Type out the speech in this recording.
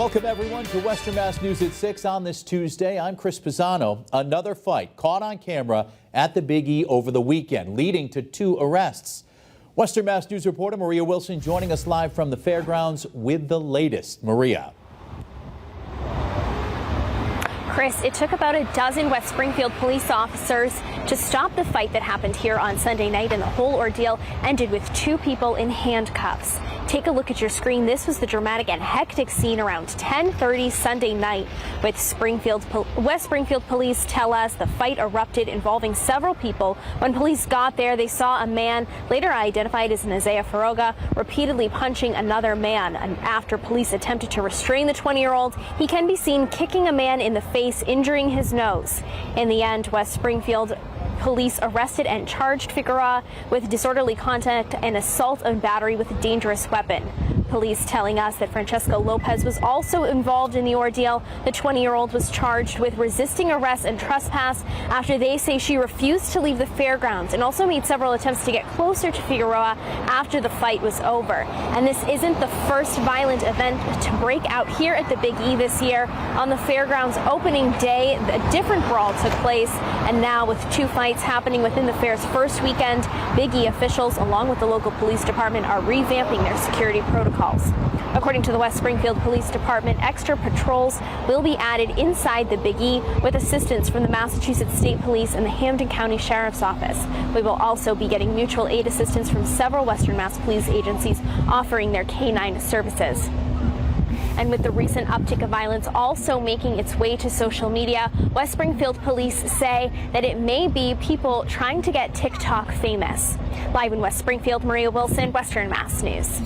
Welcome everyone to Western Mass News at 6 on this Tuesday. I'm Chris Pisano. Another fight caught on camera at the Big E over the weekend, leading to 2 arrests. Western Mass News reporter Maria Wilson joining us live from the fairgrounds with the latest. Maria. Chris, it took about a dozen West Springfield police officers to stop the fight that happened here on Sunday night, and the whole ordeal ended with 2 people in handcuffs. Take a look at your screen. This was the dramatic and hectic scene around 10:30 Sunday night. West Springfield police tell us the fight erupted involving several people. When police got there, they saw a man, later identified as Isaiah Faroga, repeatedly punching another man. And after police attempted to restrain the 20-year-old, he can be seen kicking a man in the face, injuring his nose. In the end, West Springfield police arrested and charged Figueroa with disorderly conduct and assault and battery with a dangerous weapon. Police telling us that Francesca Lopez was also involved in the ordeal. The 20-year-old was charged with resisting arrest and trespass after they say she refused to leave the fairgrounds and also made several attempts to get closer to Figueroa after the fight was over. And this isn't the first violent event to break out here at the Big E this year. On the fairgrounds opening day, a different brawl took place, and now with 2 fights happening within the fair's first weekend, Big E officials, along with the local police department, are revamping their security protocols. According to the West Springfield Police Department, extra patrols will be added inside the Big E with assistance from the Massachusetts State Police and the Hampden County Sheriff's Office. We will also be getting mutual aid assistance from several Western Mass police agencies offering their canine services. And with the recent uptick of violence also making its way to social media, West Springfield police say that it may be people trying to get TikTok famous. Live in West Springfield, Maria Wilson, Western Mass News.